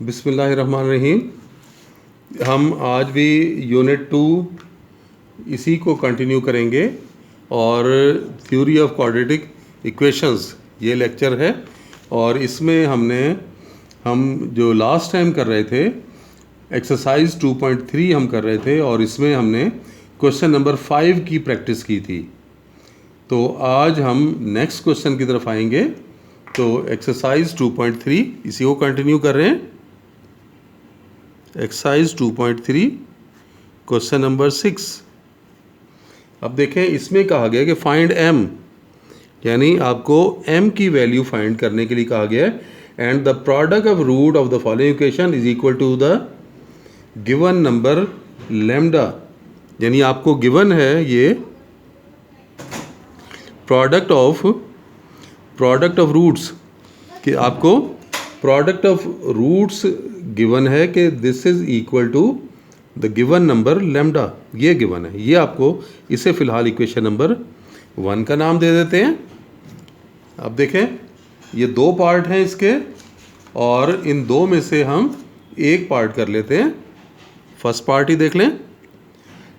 बिस्मिल्लाहिर्रहमानिर्रहीम। हम आज भी यूनिट 2 इसी को कंटिन्यू करेंगे और थ्योरी ऑफ क्वाड्रेटिक इक्वेशंस ये लेक्चर है। और इसमें हम जो लास्ट टाइम कर रहे थे एक्सरसाइज 2.3 हम कर रहे थे और इसमें हमने क्वेश्चन नंबर 5 की प्रैक्टिस की थी। तो आज हम नेक्स्ट क्वेश्चन की तरफ आएंगे। तो एक्सरसाइज 2.3 इसी को कंटिन्यू कर रहे हैं। Exercise 2.3 question number 6। अब देखें, इसमें कहा गया कि फाइंड m, यानी आपको m की वैल्यू फाइंड करने के लिए कहा गया है। And the product of root of the following equation is equal to the given number lambda. यानी आपको गिवन है ये प्रोडक्ट ऑफ रूट्स, कि आपको प्रोडक्ट ऑफ रूट्स गिवन है कि this is equal to the given number lambda. ये given है, ये आपको इसे फिलहाल इक्वेशन नंबर 1 का नाम दे देते हैं। अब देखें, ये दो पार्ट हैं इसके और इन दो में से हम एक पार्ट कर लेते हैं। फर्स्ट पार्ट ही देख लें।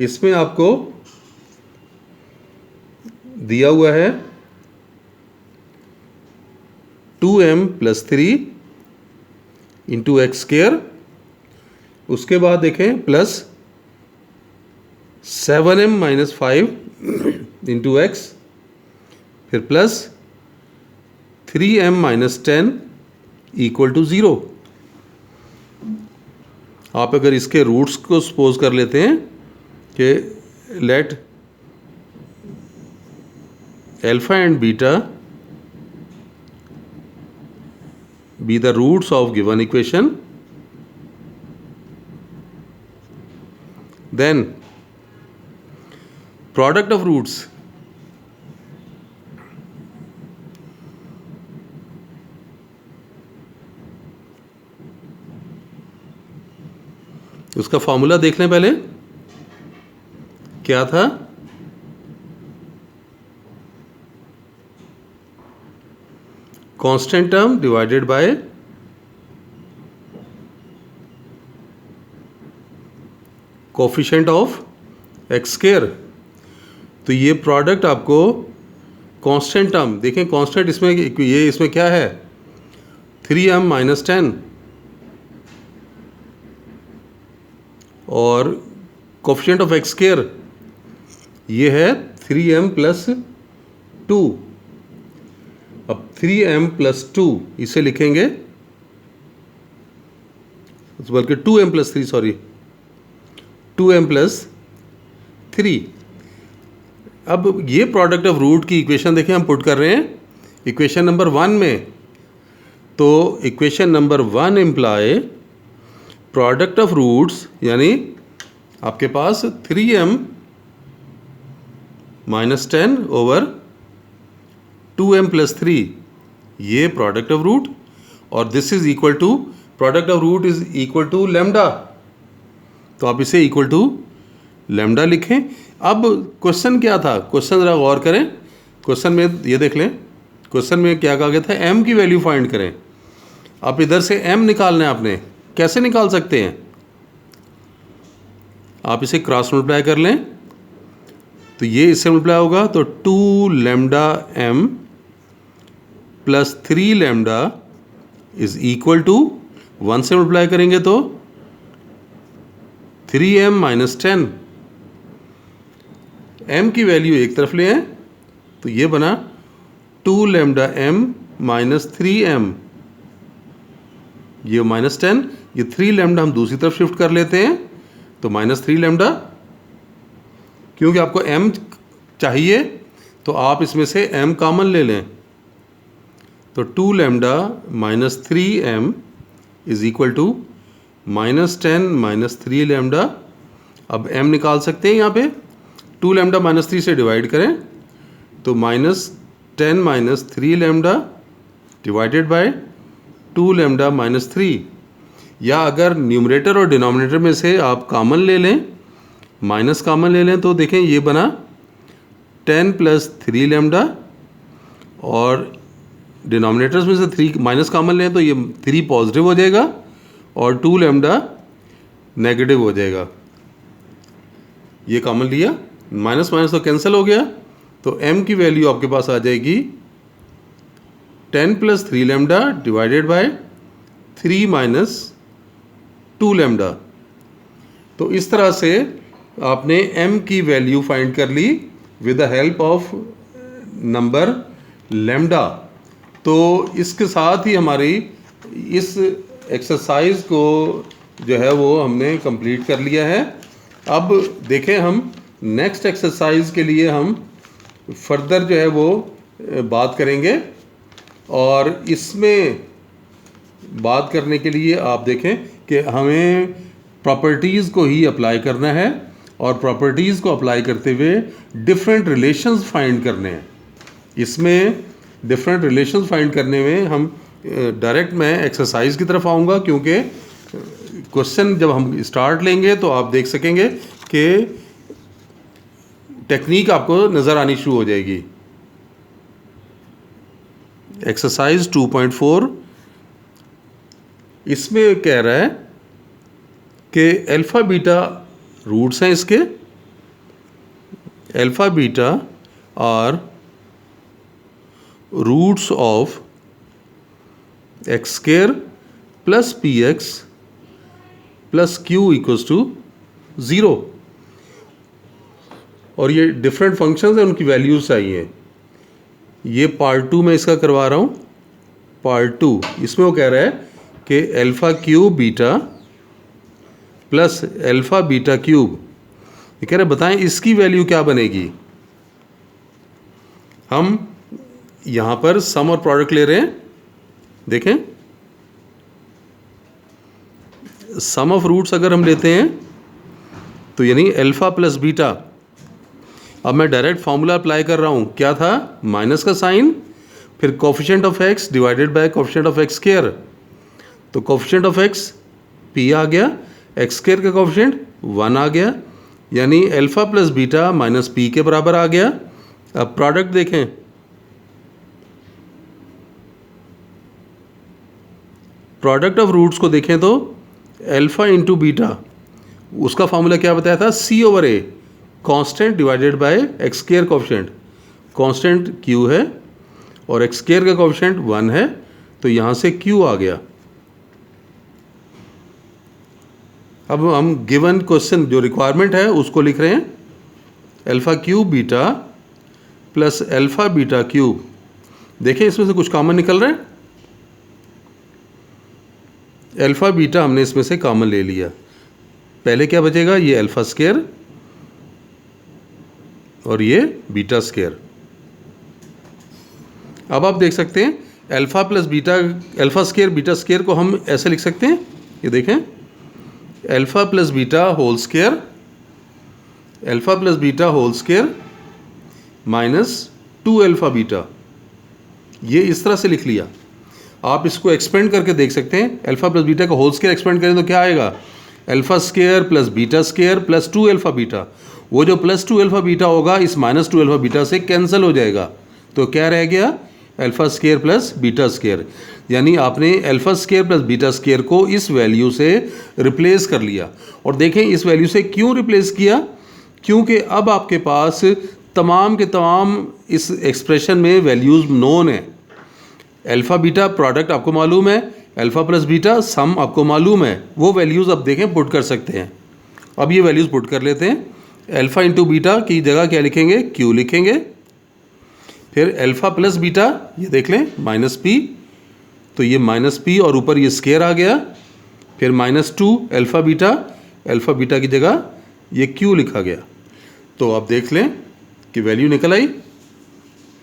इसमें आपको दिया हुआ है 2m + 3 इंटू एक्स स्क्वायर। उसके बाद देखें प्लस 7m - 5 इंटू एक्स, फिर प्लस 3m - 10 इक्वल टू 0। आप अगर इसके रूट्स को सपोज कर लेते हैं कि let alpha and beta be the roots of given equation, then product of roots उसका फॉर्मूला देख लें पहले क्या था। Constant term divided by coefficient of X square. तो ये प्रोडक्ट आपको कांस्टेंट टर्म देखें, कांस्टेंट इसमें क्या है 3m - 10 और कोफिशिएंट ऑफ एक्स स्क्वायर ये है 3m + 2। अब 3m + 2 इसे लिखेंगे, बल्कि 2m + 3, सॉरी 2m + 3। अब ये प्रोडक्ट ऑफ रूट की इक्वेशन देखें, हम पुट कर रहे हैं इक्वेशन नंबर 1 में। तो equation number 1 imply product of roots, यानी आपके पास 3m - 10 ओवर 2m + 3 ये प्रोडक्ट ऑफ रूट, और this is equal to product of root is equal to lambda. तो आप इसे इक्वल टू लैम्डा लिखें। अब क्वेश्चन क्या था, क्वेश्चन जरा गौर करें। क्वेश्चन में ये देख लें, क्वेश्चन में क्या कहा गया था, m की वैल्यू फाइंड करें। अब इधर से m निकालना है आपने। कैसे निकाल सकते हैं, आप इसे क्रॉस मल्टीप्लाई कर लें तो ये इससे मल्टीप्लाई होगा, तो 2λm + 3λ इज इक्वल टू 1 से मल्टीप्लाई करेंगे तो 3m - 10। m की वैल्यू एक तरफ ले आए तो ये बना 2λm - 3m, ये -10, ये 3λ हम दूसरी तरफ शिफ्ट कर लेते हैं तो -3λ। क्योंकि आपको m चाहिए तो आप इसमें से m कॉमन ले लें, तो 2λ - 3m इज इक्वल टू -10 - 3λ। अब m निकाल सकते हैं यहाँ पे, 2λ - 3 से डिवाइड करें तो -10 - 3λ डिवाइडेड बाय 2λ - 3। या अगर न्यूमरेटर और डिनोमिनेटर में से आप कॉमन ले लें, माइनस कॉमन ले लें, तो देखें ये बना 10 + 3λ, और डिनोमिनेटर्स में से 3 माइनस कॉमन लें तो ये 3 पॉजिटिव हो जाएगा और 2 लैम्डा नेगेटिव हो जाएगा। ये कॉमन लिया, माइनस माइनस तो कैंसिल हो गया, तो m की वैल्यू आपके पास आ जाएगी 10 plus 3 lambda divided by 3 minus 2 lambda. तो इस तरह से आपने m की वैल्यू फाइंड कर ली with the help of number lambda. तो इसके साथ ही हमारी इस एक्सरसाइज को जो है वो हमने कंप्लीट कर लिया है। अब देखें हम नेक्स्ट एक्सरसाइज के लिए हम फर्दर जो है वो बात करेंगे, और इसमें बात करने के लिए आप देखें कि हमें प्रॉपर्टीज़ को ही अप्लाई करना है, और प्रॉपर्टीज़ को अप्लाई करते हुए डिफरेंट रिलेशंस फाइंड करने हैं। इसमें डिफरेंट रिलेशंस फाइंड करने में हम डायरेक्ट मैं एक्सरसाइज की तरफ आऊँगा, क्योंकि क्वेश्चन जब हम स्टार्ट लेंगे तो आप देख सकेंगे कि टेक्निक आपको नज़र आनी शुरू हो जाएगी। एक्सरसाइज 2.4 इसमें कह रहा है कि अल्फ़ा बीटा रूट्स हैं इसके, alpha beta are roots of X square plus P X plus Q equals to 0, और ये डिफरेंट फंक्शंस हैं, उनकी वैल्यूज चाहिए। ये पार्ट 2 में इसका करवा रहा हूँ। पार्ट 2 इसमें वो कह रहा है कि alpha cube beta plus alpha beta cube, ये कह रहे बताएं इसकी वैल्यू क्या बनेगी। हम यहाँ पर सम और प्रोडक्ट ले रहे हैं। देखें, सम ऑफ रूट्स अगर हम लेते हैं तो यानी अल्फ़ा प्लस बीटा। अब मैं डायरेक्ट फॉर्मूला अप्लाई कर रहा हूँ, क्या था, माइनस का साइन, फिर coefficient of x divided by coefficient of X square. तो कोफिशिएंट ऑफ एक्स p आ गया, एक्स स्क्वायर का कोफिशिएंट 1 आ गया, यानी alpha plus beta minus p के बराबर आ गया। अब प्रोडक्ट देखें, प्रोडक्ट ऑफ रूट्स को देखें तो अल्फ़ा इंटू बीटा, उसका फॉर्मूला क्या बताया था, c over a, constant divided by x square coefficient. Constant q है और एक्स स्क्वायर का कोफिशिएंट 1 है, तो यहाँ से q आ गया। अब हम गिवन क्वेश्चन जो रिक्वायरमेंट है उसको लिख रहे हैं, alpha cube beta plus alpha beta cube. देखें इसमें से कुछ कॉमन निकल रहा है, अल्फ़ा बीटा हमने इसमें से कॉमन ले लिया। पहले क्या बचेगा, ये अल्फ़ा स्क्वायर और ये बीटा स्क्वायर। अब आप देख सकते हैं alpha plus beta, alpha square beta square को हम ऐसे लिख सकते हैं, ये देखें, alpha plus beta whole square, alpha plus beta whole square minus 2 alpha beta, ये इस तरह से लिख लिया। आप इसको एक्सपेंड करके देख सकते हैं, अल्फ़ा प्लस बीटा का होल स्क्वायर एक्सपेंड करें तो क्या आएगा, alpha square plus beta square plus 2 alpha beta. वो जो प्लस 2 अल्फ़ा बीटा होगा इस माइनस 2 अल्फ़ा बीटा से कैंसिल हो जाएगा, तो क्या रह गया, alpha square plus beta square. यानी आपने alpha square plus beta square को इस वैल्यू से रिप्लेस कर लिया। और देखें इस वैल्यू से क्यों रिप्लेस किया, क्योंकि अब आपके पास तमाम के तमाम इस एक्सप्रेशन में वैल्यूज़ नोन है। अल्फ़ा बीटा प्रोडक्ट आपको मालूम है, अल्फ़ा प्लस बीटा सम आपको मालूम है, वो वैल्यूज़ अब देखें पुट कर सकते हैं। अब ये वैल्यूज़ पुट कर लेते हैं, अल्फ़ा इंटू बीटा की जगह क्या लिखेंगे, क्यू लिखेंगे, फिर अल्फ़ा प्लस बीटा, ये देख लें माइनस पी, तो ये माइनस पी और ऊपर ये स्क्वायर आ गया, फिर माइनस 2 अल्फ़ा बीटा की जगह ये क्यू लिखा गया। तो आप देख लें कि वैल्यू निकल आई,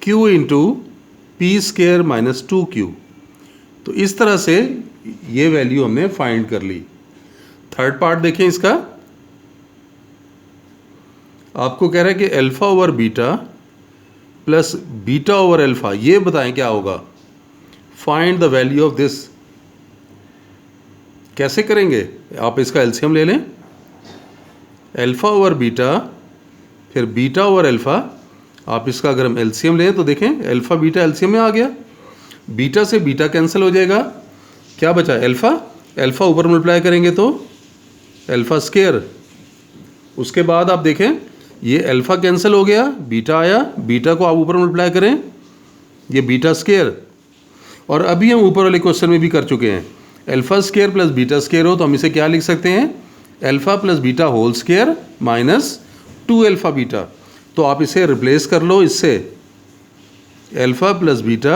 Q into P square minus 2q। तो इस तरह से ये वैल्यू हमने फाइंड कर ली। थर्ड पार्ट देखें इसका, आपको कह रहा है कि alpha over beta plus beta over alpha, ये बताएं क्या होगा, find the value of this. कैसे करेंगे, आप इसका एलसीएम ले लें, अल्फ़ा ओवर बीटा फिर बीटा ओवर अल्फ़ा। आप इसका अगर हम एलसीएम लें तो देखें अल्फ़ा बीटा एलसीएम में आ गया, बीटा से बीटा कैंसिल हो जाएगा, क्या बचा अल्फ़ा, अल्फ़ा ऊपर मल्टीप्लाई करेंगे तो अल्फ़ा स्केयर। उसके बाद आप देखें ये अल्फ़ा कैंसिल हो गया, बीटा आया, बीटा को आप ऊपर मल्टीप्लाई करें, ये बीटा स्केयर। और अभी हम ऊपर वाले क्वेश्चन में भी कर चुके हैं, alpha square plus beta square हो तो हम इसे क्या लिख सकते हैं, alpha plus beta whole square minus 2 alpha beta. तो आप इसे रिप्लेस कर लो इससे, alpha plus beta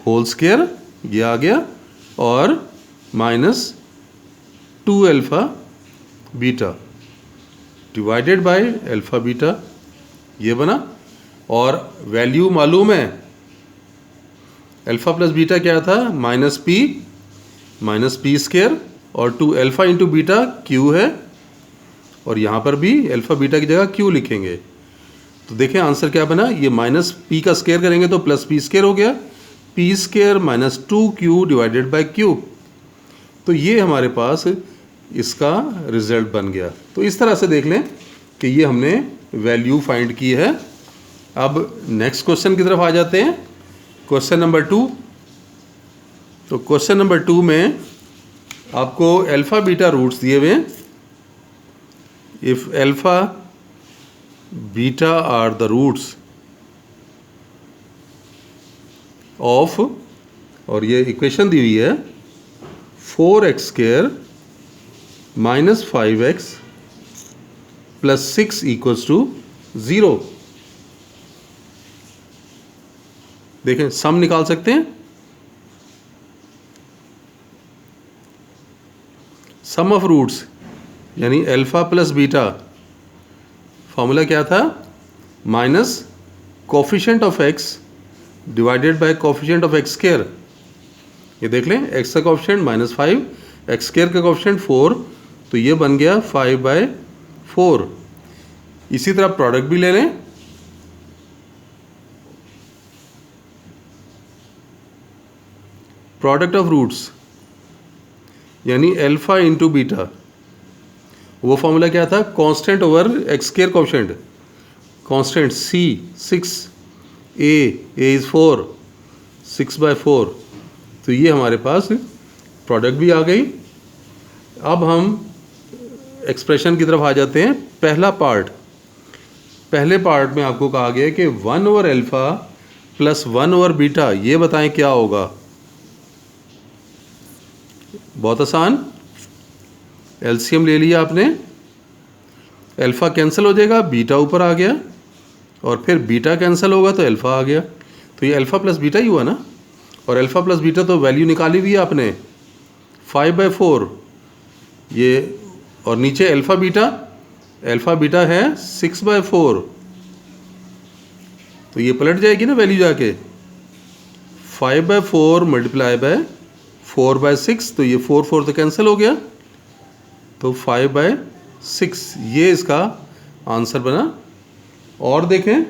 whole square ये आ गया और minus 2 alpha beta divided by alpha beta, ये बना। और वैल्यू मालूम है, अल्फ़ा प्लस बीटा क्या था, माइनस पी स्केयर, और 2 अल्फ़ा इंटू बीटा क्यू है, और यहाँ पर भी अल्फ़ा बीटा की जगह क्यू लिखेंगे। तो देखें आंसर क्या बना, ये माइनस पी का स्केयर करेंगे तो प्लस पी स्केयर हो गया, P square minus 2q divided by Q. तो ये हमारे पास इसका रिजल्ट बन गया। तो इस तरह से देख लें कि ये हमने वैल्यू फाइंड की है। अब नेक्स्ट क्वेश्चन की तरफ आ जाते हैं, क्वेश्चन नंबर 2। तो क्वेश्चन नंबर 2 में आपको अल्फ़ा बीटा रूट्स दिए हुए हैं। If alpha beta are the roots of, और ये इक्वेशन दी हुई है 4x square minus 5x plus 6 equals to 0। देखें सम निकाल सकते हैं, सम ऑफ रूट्स यानी अल्फ़ा प्लस बीटा, फॉर्मूला क्या था, minus coefficient of x divided by coefficient of X square. ये देख लें, x का कोफिशिएंट -5, एक्स स्क्वायर का कोफिशिएंट 4, तो ये बन गया 5/4। इसी तरह प्रोडक्ट भी ले लें, प्रोडक्ट ऑफ रूट्स यानी अल्फ़ा इंटू बीटा, वो फॉर्मूला क्या था, constant over x square coefficient, constant c 6, a is 4, 6/4। तो ये हमारे पास प्रोडक्ट भी आ गई। अब हम एक्सप्रेशन की तरफ आ जाते हैं। पहला पार्ट, पहले पार्ट में आपको कहा गया कि 1 over alpha plus 1 over beta, ये बताएं क्या होगा। बहुत आसान, एलसीएम ले लिया आपने, अल्फ़ा कैंसिल हो जाएगा, बीटा ऊपर आ गया, और फिर बीटा कैंसिल होगा तो अल्फ़ा आ गया। तो ये अल्फ़ा प्लस बीटा ही हुआ ना, और अल्फ़ा प्लस बीटा तो वैल्यू निकाली हुई है आपने 5/4 ये, और नीचे अल्फ़ा बीटा है 6/4। तो ये पलट जाएगी ना वैल्यू जाके, 5/4 मल्टीप्लाई बाय 4/6, तो ये 4 तो कैंसिल हो गया, तो 5/6 ये इसका आंसर बना। और देखें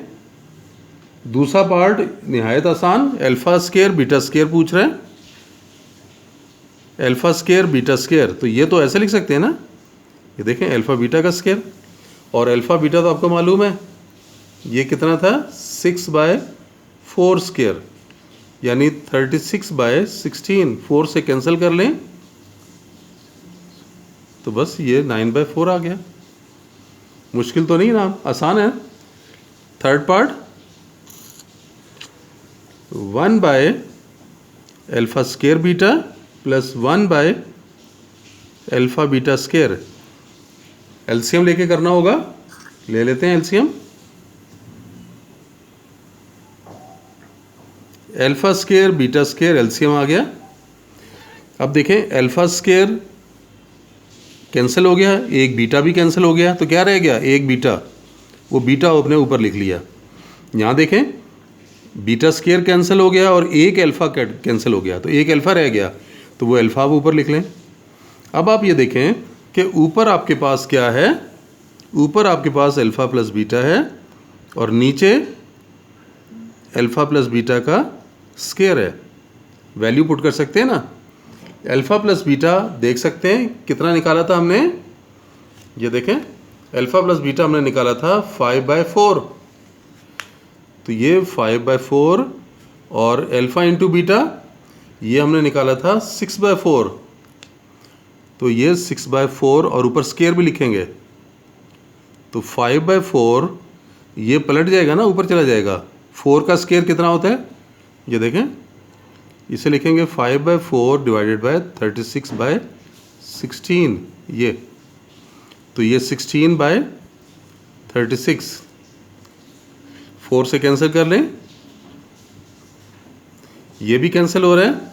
दूसरा पार्ट निहायत आसान, अल्फ़ा स्क्वायर बीटा स्क्वायर पूछ रहे हैं, अल्फ़ा स्क्वायर बीटा स्क्वायर, तो ये तो ऐसे लिख सकते हैं ना, ये देखें अल्फ़ा बीटा का स्क्वायर, और अल्फ़ा बीटा तो आपको मालूम है ये कितना था, 6/4 स्क्वायर यानी 36/16, 4 से कैंसिल कर लें तो बस ये 9/4 आ गया। मुश्किल तो नहीं ना, आसान है। Third part, 1 by alpha square beta plus 1 by alpha beta square, LCM लेके करना होगा, ले लेते हैं LCM. Alpha square beta square LCM आ गया। अब देखें अल्फ़ा स्क्वायर कैंसिल हो गया, एक बीटा भी कैंसिल हो गया, तो क्या रह गया, एक बीटा, वो बीटा अपने ऊपर लिख लिया। यहाँ देखें बीटा स्क्वायर कैंसिल हो गया और एक अल्फ़ा कैंसिल हो गया, तो एक अल्फ़ा रह गया, तो वो अल्फ़ा आप ऊपर लिख लें। अब आप ये देखें कि ऊपर आपके पास क्या है, ऊपर आपके पास अल्फ़ा प्लस बीटा है और नीचे अल्फ़ा प्लस बीटा का स्क्वायर है। वैल्यू पुट कर सकते हैं ना, अल्फ़ा प्लस बीटा देख सकते हैं कितना निकाला था हमने, ये देखें अल्फ़ा प्लस बीटा हमने निकाला था 5/4, तो ये 5/4, और अल्फ़ा इंटू बीटा ये हमने निकाला था 6/4, तो ये 6/4 और ऊपर स्केयर भी लिखेंगे, तो 5/4 ये पलट जाएगा ना, ऊपर चला जाएगा। 4 का स्केयर कितना होता है, ये देखें, इसे लिखेंगे 5/4 डिवाइडेड बाय 36/16, ये तो ये 16/36, 4 से कैंसिल कर लें, ये भी कैंसिल हो रहा है,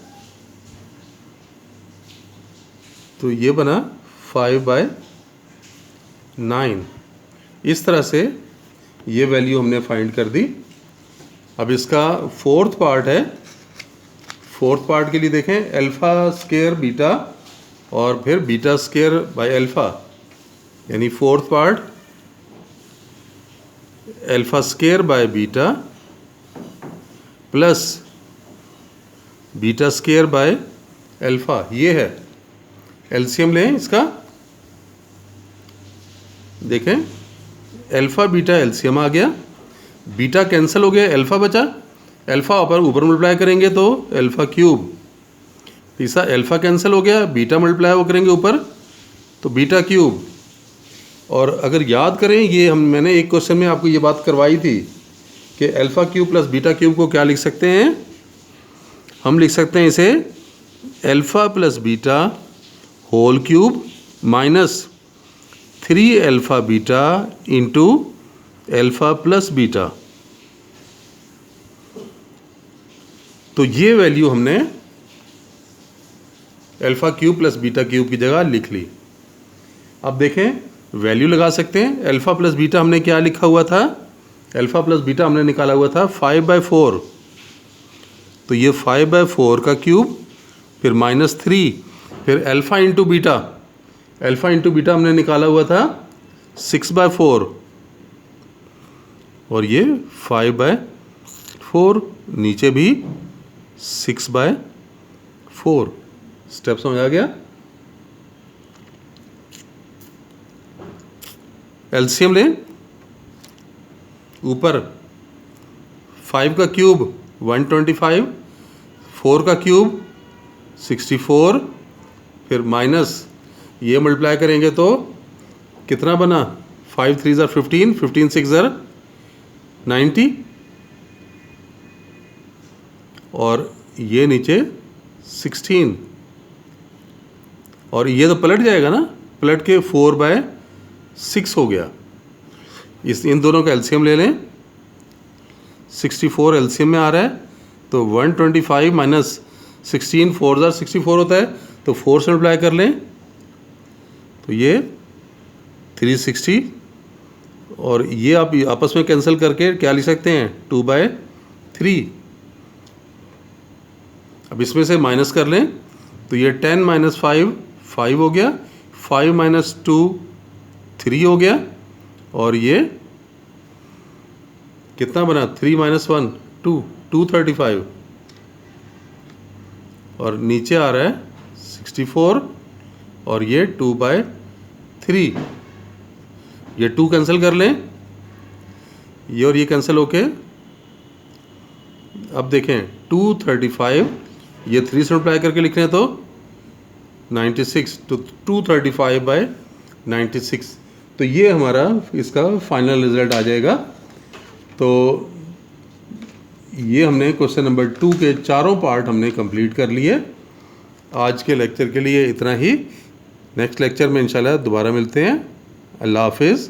तो ये बना 5/9। इस तरह से ये वैल्यू हमने फाइंड कर दी। अब इसका फोर्थ पार्ट है। फोर्थ पार्ट के लिए देखें, अल्फ़ा स्केयर बीटा और फिर बीटा स्केयर बाय अल्फ़ा, यानी fourth part alpha square by beta plus beta square by alpha, ये है। एलसीएम लें इसका, देखें अल्फ़ा बीटा एलसीएम आ गया, बीटा कैंसिल हो गया, अल्फ़ा बचा, अल्फ़ा ऊपर मल्टीप्लाई करेंगे तो अल्फ़ा क्यूब, तीसरा अल्फ़ा कैंसिल हो गया, बीटा मल्टीप्लाई वो करेंगे ऊपर तो बीटा क्यूब। और अगर याद करें, ये मैंने एक क्वेश्चन में आपको ये बात करवाई थी कि alpha cube plus beta cube को क्या लिख सकते हैं, हम लिख सकते हैं इसे alpha plus beta whole cube minus 3 alpha beta into alpha plus beta. तो ये वैल्यू हमने alpha cube plus beta cube की जगह लिख ली। अब देखें, वैल्यू लगा सकते हैं। अल्फ़ा प्लस बीटा हमने क्या लिखा हुआ था, अल्फ़ा प्लस बीटा हमने निकाला हुआ था 5/4, तो ये 5/4 का क्यूब, फिर -3, फिर alpha into beta, alpha into beta हमने निकाला हुआ था 6/4 और ये 5/4, नीचे भी 6/4। स्टेप समझ आ गया। एलसीएम लें, ऊपर 5 का क्यूब 125, 4 का क्यूब 64, फिर माइनस ये मल्टीप्लाई करेंगे तो कितना बना, 5 3 15, 15 6 90, और ये नीचे 16, और ये तो पलट जाएगा ना, पलट के 4/6 हो गया। इन दोनों का एलसीएम ले लें, 64 एलसीएम में आ रहा है, तो 125 माइनस 16, 4 64 होता है, तो 4 से मल्टीप्लाई कर लें तो ये 360, और ये आप आपस में कैंसिल करके क्या लिख सकते हैं, 2/3। अब इसमें से माइनस कर लें तो ये 10 - 5 5 हो गया, 5 - 2 3 हो गया, और ये कितना बना, 3 - 1 2 235, और नीचे आ रहा है 64, और ये 2/3, ये 2 कैंसिल कर लें, ये और ये कैंसिल होके अब देखें 235, ये 3 से मल्टीप्लाई करके लिख रहे हैं तो 96, तो 235/96, तो ये हमारा इसका फाइनल रिजल्ट आ जाएगा। तो ये हमने क्वेश्चन नंबर 2 के चारों पार्ट हमने कंप्लीट कर लिए। आज के लेक्चर के लिए इतना ही। नेक्स्ट लेक्चर में इंशाल्लाह दोबारा मिलते हैं। अल्लाह हाफिज़।